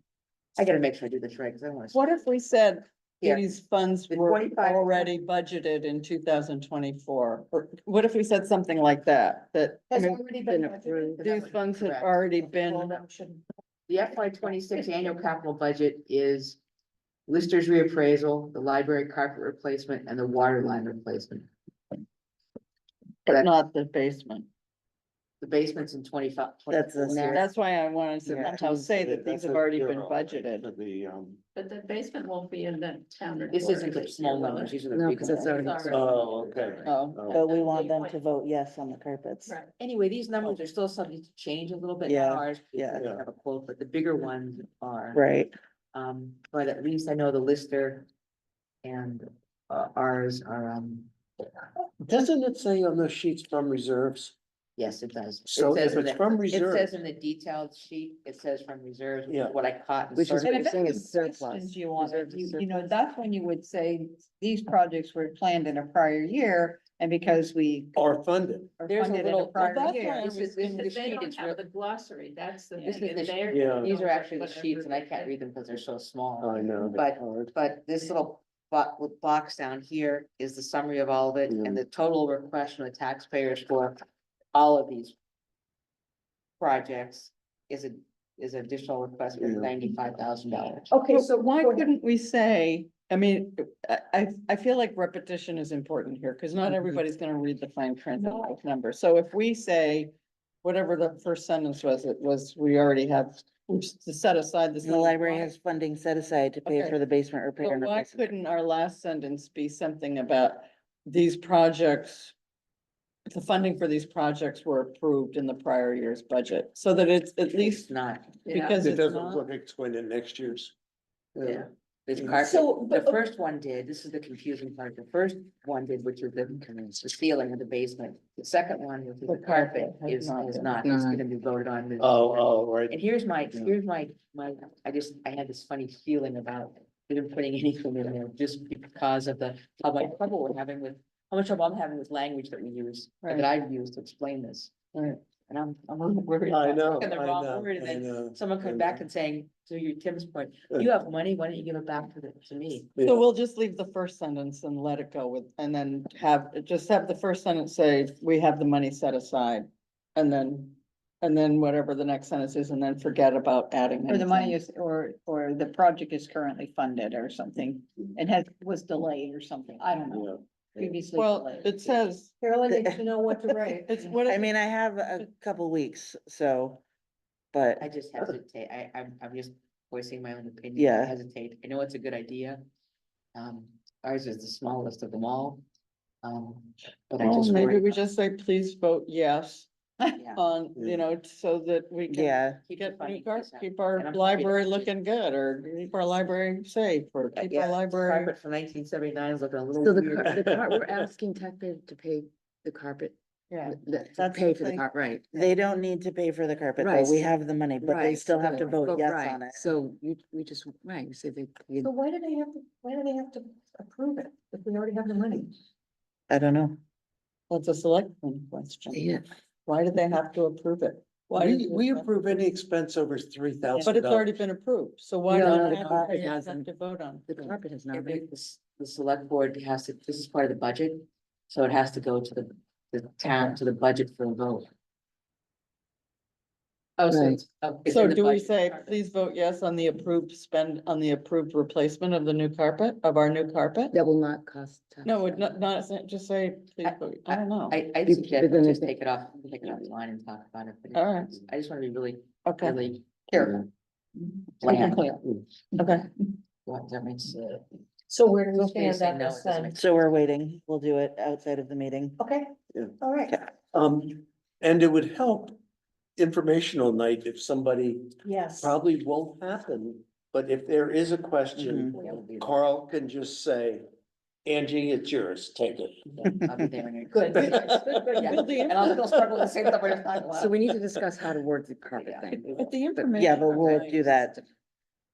I gotta make sure I do this right, because I don't want to. What if we said Yeah. these funds The were 25 already budgeted in 2024? Or what if we said something like that, I Has mean, already been been approved. these funds had Correct. already Well, been, that should- The FY 26 annual capital budget is Lister's reappraisal, the library carpet replacement, and the water line replacement. but not the basement. The basement's in 25. That's a- That's why I wanted to Yeah. somehow say that these have already been budgeted. For the, But the basement won't be in the town. This report isn't the this small year, will numbers, it? these are the No, big 'cause it's ones. already. oh, okay. Oh, Oh. But we want them to vote yes on the carpets. Right. Anyway, these numbers are still subject to change a little bit. Yeah, Now ours, yeah. we have a quote, but the bigger ones are. Right. But at least I know the Lister and ours are, Doesn't it say on those sheets from reserves? yes, it does. It So says if in it's the- from It says reserves, in the detailed sheet, it says from reserves, which Yeah. is what I caught. in Which is sort what of- you're saying is Questions surplus. You want, Reserves is you know, surplus. that's when you would say, these projects were planned in a prior year, and because we. are funded. are There's a funded in little- prior well, that's year, why I This was is, this is the But they sheet, don't it's have real. the glossary, that's the This thing. is the They're- sheet. Yeah. These are actually the whatever sheets, and I they can't have. read them because they're so small. I know. But- it's hard. But this little box down here is the summary of all of it, Yeah. and the total request from the taxpayers for all of these projects is additional request for Yeah. $95,000. Okay, But so why go ahead. couldn't we say, I mean, I feel like repetition is important here, because not everybody's gonna read the fine print and like numbers. So if we say, whatever the first sentence was, it was, we already have, to set aside this. The library has funding set aside to pay Okay. for the basement repair. But and why replacement. couldn't our last sentence be something about these projects? The funding for these projects were approved in the prior year's budget, so that it's at It's least, not. Yeah. because It it's doesn't not. look like it's going in next year's. Yeah. This carpet, So, the but- first one did, this is the confusing part, the first one did, which was the ceiling of the basement. The second one, which is the carpet, is not, it's gonna be voted on. this year. Right. And here's my, I had this funny feeling about even putting anything in there, just because of how much trouble we're having with, how much trouble I'm having with language that we use, or that I've used to explain this. Right. And I'm a little worried I about know, picking the I wrong know, word, and I then know. someone coming back and saying, to your Tim's point, you have money, why don't you give it back to me? Yeah. So we'll just leave the first sentence and let it go with, and then just have the first sentence say, we have the money set aside. And then whatever the next sentence is, and then forget about adding. Or the money anything. is, or the project is currently funded or something, and was delayed or something, I don't know, previously Well, delayed. it says, Carolyn needs to know what to write. it's what. I mean, I have a couple weeks, so, but I just hesitate, I'm just voicing my own opinion. Yeah. I hesitate, I know it's a good idea. Ours is the smallest of them all. But I Well, just maybe worry. we just say, please vote yes Yeah. on, Yeah. So that we can. yeah, Keep the Get funding new car, piece out. keep And our I'm happy to library help you. looking good, or keep our library safe, or keep Yeah, our library. Carpet from 1979 is looking a little So weird. we're asking taxpayers to pay the carpet, Yeah, to That's pay the for the thing. carpet, right? they don't need to pay for the carpet, though. Right, We so- have the money, but they Right, still have to so- vote yes right, on it. So we just, right, we say they. So why do they have to approve it if we already have the money? I don't know. That's a selectman question. Yeah. Why do they have to approve it? Why We, does we it- approve any expense over $3,000. But it's already been approved, so why No, don't the they have carpet to hasn't. vote on? The carpet has not Every, been. the select board has to, this is part of the budget, so it has to go to the town, to the budget for a vote. Oh, so Right. it's, oh, It's So in the do we budget. say, please vote yes on the approved replacement of the new carpet, of our new carpet? That will not cost. No, it not, just say, please vote, I don't know. I'd Be- suggest but then just if- take it off the line and talk about it. but All right. I just wanna be really, Okay, really careful. bland. okay. What, that makes, So where do we Feel free to stand say on no, this it doesn't then? make So we're waiting. We'll do it outside of the meeting. Okay, Yeah. all right, And it would help informational night if somebody, yes. probably won't happen, but if there is a question, that would be- Carl can just say, Angie, it's yours, take it. I'll be there. and- Good. Yeah, and I'll still struggle with the same stuff we're just talking about. So we need to discuss how to word the carpet thing. At the information. Yeah, but we'll do that.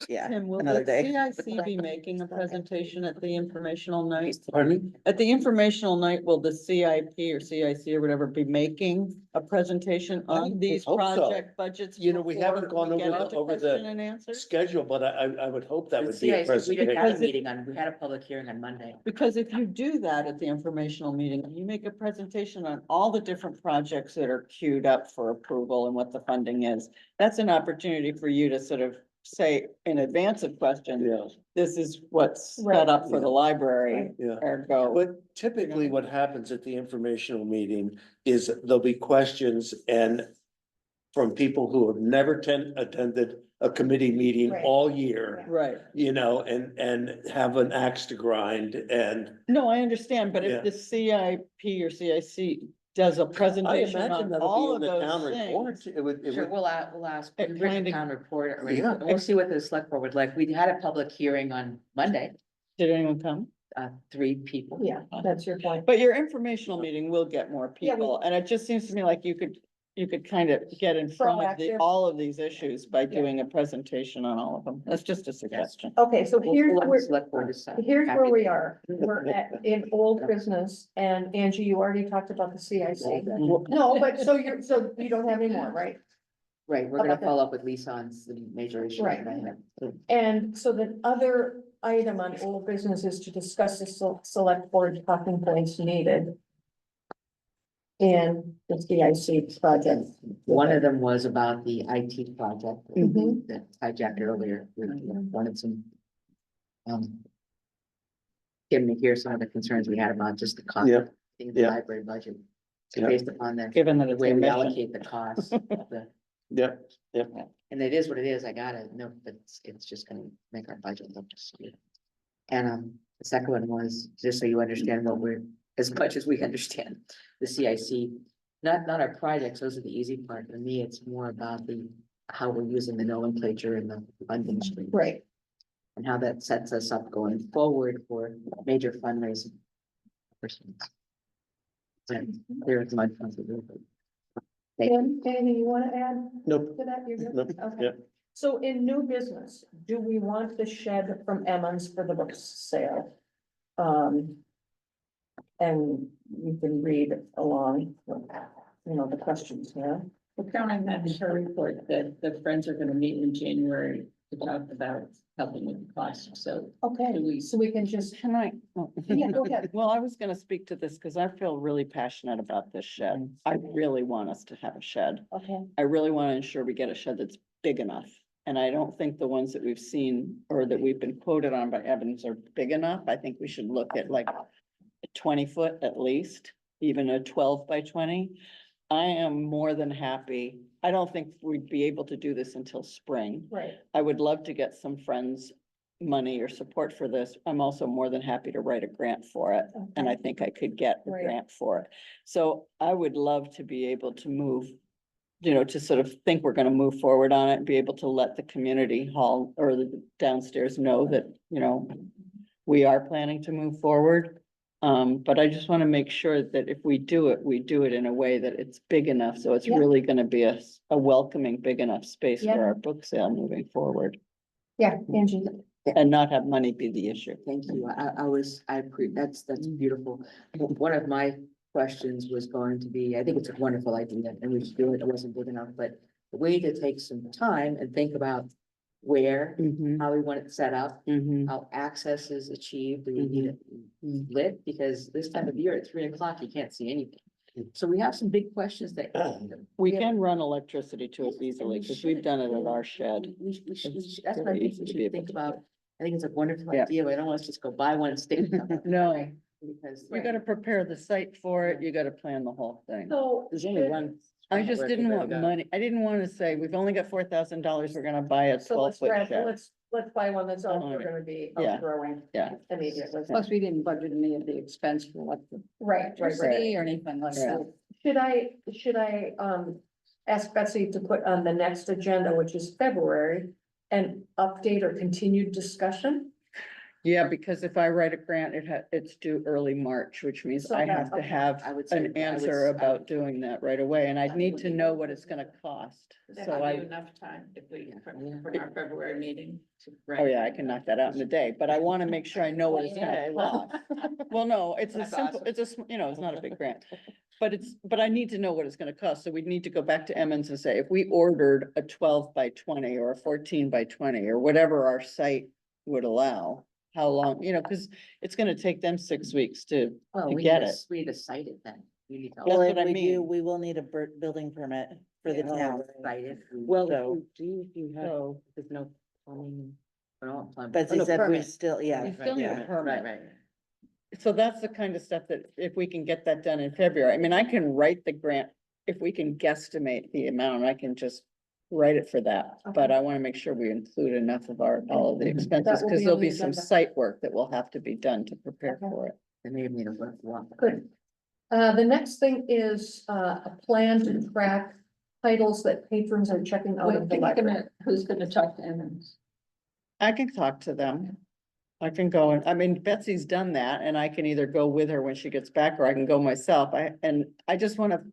Yeah, Tim, will another the day. CIC be making a presentation at the informational night? Pardon me? At the informational night, will the CIP or CIC or whatever be making a presentation I on would these hope so. project budgets? You know, we haven't before gone we get over into the question and answers? schedule, but I would hope that The would be a CIC, we didn't have a presentation. meeting on, we had a public hearing on Monday. Because if you do that at the informational meeting, and you make a presentation on all the different projects that are queued up for approval and what the funding is, that's an opportunity for you to sort of say in advance of questions, Yeah, this is what's Right. set up for the library, yeah. or go. But typically what happens at the informational meeting is there'll be questions and from people who have never attended a committee meeting Right. all year, Right. you know, and have an axe to grind and No, I understand, but Yeah. if the CIP or CIC does a I presentation imagine on all that'll of be in the town those report. things. It would, Sure, we'll ask, It we've written kinda- town report already, Yeah. and we'll see what the select board would like. We had a public hearing on Monday, Did anyone come? 3 people. Yeah, that's your point. But your informational meeting will get more Yeah, we- people, and it just seems to me like you could kind of get in front of Proactive. all of these issues by Yeah. doing a presentation on all of them. That's just a suggestion. Okay, so We'll here's let the where, select board decide. here's where Happy we to- are. We're in old business, and Angie, you already talked about the CIC. Mm. No, but so you don't have any more, right? Right, we're gonna About the- follow up with Lisa on some major issues. Right. that I have. And so the other item on old business is to discuss the select board talking points needed. And the CIC project. One of them was about the IT project Mhm. that I jacked earlier. We wanted some. Give me here some of the concerns we had about just the cost. Yeah, of the yeah. library budget. So Yeah. based upon the Given that the it's way a we mission. allocate the costs, yeah, and it is what it is, I gotta know, but it's just gonna make our budget look just weird. And the second one was, just so you understand what we're, as much as we understand, the CIC. Not our projects, those are the easy part, for me, it's more about how we're using the nomenclature and the funding stream. Right, and how that sets us up going forward for major fundraising. There's my. Anything you wanna add Nope, to that? You're good? nope, Okay. yeah. So in new business, do we want the shed from Emmons for the book sale? And you can read along, the questions here. Well, Caroline had in her report that the friends are gonna meet in January to talk about helping with the cost, so. Okay, Do we- so we can just, Can I? yeah, go ahead. Well, I was gonna speak to this because I feel really passionate about this shed. I really want us to have a shed. Okay. I really want to ensure we get a shed that's big enough. And I don't think the ones that we've seen or that we've been quoted on by Evans are big enough. I think we should look at like a 20 foot at least, even a 12 by 20. I am more than happy. I don't think we'd be able to do this until spring. Right. I would love to get some friends' money or support for this. I'm also more than happy to write a grant for it. And I think I could get a Right. grant for it. So I would love to be able to move, to sort of think we're gonna move forward on it, be able to let the community hall or the downstairs know that, we are planning to move forward. But I just wanna make sure that if we do it in a way that it's big enough, so it's Yeah. really gonna be a welcoming, big enough space Yeah. for our book sale moving forward. Yeah, Angie. And not have money be the issue. Thank you. That's beautiful. One of my questions was going to be, I think it's a wonderful idea and we should do it. It wasn't big enough, but the way to take some time and think about where, how we want it set up, how access is achieved. Do we need it lit? Because this time of year at 3 o'clock, you can't see anything. So we have some big questions that. We Yeah. can run electricity to it easily, because we've done it at our shed. That's what I very think easy we to be should able think to about. I think it's a wonderful Yeah. idea, but I don't want us to just go buy one and stick it. up. No, Because. you gotta prepare the site for it, you gotta plan the whole thing. So. There's only should- one. I just spot where didn't people want go. money, I didn't wanna say, we've only got $4,000, we're gonna buy a So 12 foot shed. let's buy one that's also Alright. gonna be Yeah. outgrowing Yeah. immediately. Plus, we didn't budget any of the expense for like the Right, right, right. city or anything like that. Should I ask Betsy to put on the next agenda, which is February, an update or continued discussion? Yeah, because if I write a grant, it's due early March, which means So I that- have to okay. have I would say- an answer about doing that right away, and I'd need to know what it's gonna cost. So That'll I, give you enough time if we, for Yeah. our February meeting. oh yeah, I can knock that out in a day, but I wanna make sure I know what it's gonna cost. Well, no, it's a That's simple, awesome. it's it's not a big grant. But I need to know what it's gonna cost, so we'd need to go back to Emmons and say, if we ordered a 12 by 20 or a 14 by 20 or whatever our site would allow, how long, cause it's gonna take them 6 weeks to Well, we get need to, it. we need to cite it then. We need to. That's Well, what if I we do, mean. we will need a building permit for the Oh, town. Cite it. Well, So- if you have, So- there's no plumbing. Betsy no, said we permit. still, yeah. You still need a yeah. permit. Right. So that's the kind of stuff that if we can get that done in February, I mean, I can write the grant. If we can guesstimate the amount, I can just write it for that. But Okay. I wanna make sure we include enough of all of the expenses, will cause be there'll on the be some agenda. site work that will have to be done to prepare Okay. for it. They may have made a walk. Good. The next thing is a plan to track titles that patrons are checking out of the library. Who's gonna talk to Emmons? I can talk to them. I can go and, I mean, Betsy's done that and I can either go with her when she gets back or I can go myself. I just wanna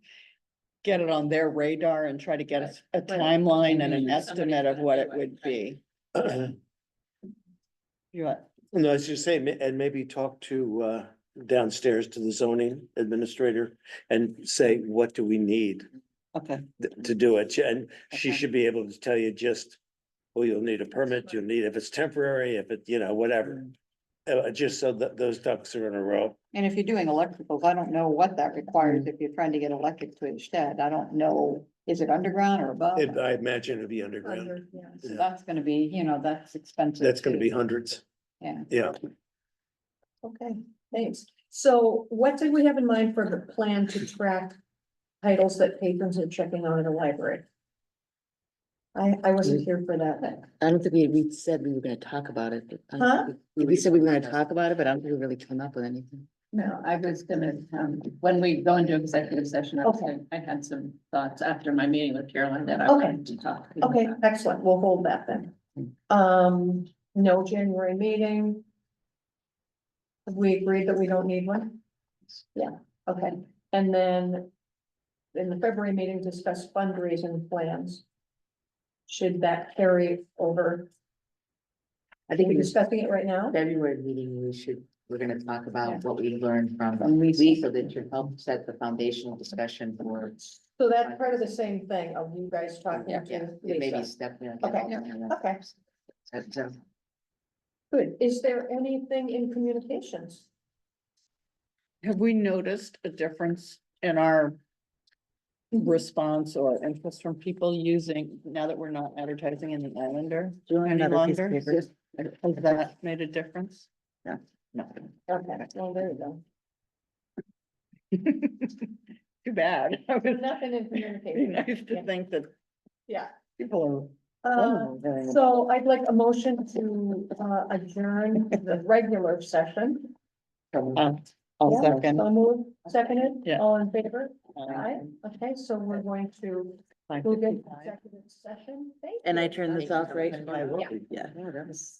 get it on their radar and try to get a timeline and an estimate of what it would be. You what? No, as you say, and maybe talk to downstairs to the zoning administrator and say, what do we need Okay, to do it? And she Okay. should be able to tell you just, well, you'll need a permit, you'll need, if it's temporary, if it, whatever. Just so that those ducks are in a row. And if you're doing electricals, I don't know what that requires if you're trying to get electric to a shed. I don't know, is it underground or above? I imagine it'll be underground. So that's gonna be, that's expensive. That's gonna too. be hundreds. Yeah. Yeah. Okay, thanks. So what did we have in mind for the plan to track titles that patrons are checking out of the library? I wasn't here for that. I don't think we said we were gonna talk about it. but I don't Huh? think We said we were gonna talk about it, but I don't think we really came up with anything. No, I was gonna, when we go into executive session, Okay. I had some thoughts after my meeting with Caroline that I Okay. wanted to talk. Okay, excellent. We'll hold that then. no January meeting. Have we agreed that we don't need one? Yeah, okay, and then in the February meeting, discuss fundraising plans. Should that carry over? I Are think we in the discussing it right now? February meeting, we're gonna talk Yeah. about what we learned from From Lisa. Lisa that should help set the foundational discussion for. So that's part of the same thing of you guys talking Yeah, to it may be Lisa. step. Okay, okay. So, Good. Is there anything in communications? Have we noticed a difference in our response or interest from people using, now that we're not advertising in the Islander Do you want any another piece of longer? paper? Has that made a difference? no. Okay, well, there you go. Too bad. It would Nothing in be communication. nice to think that Yeah. people Uh, are. so I'd like a motion to adjourn the regular session. I'll Yeah, second. So moved, seconded, Yeah. all in favor? Aye. Aye. Okay, so we're going to move into executive session. Thank And I you. turn this off, right? I will. Yeah. Yeah, that's.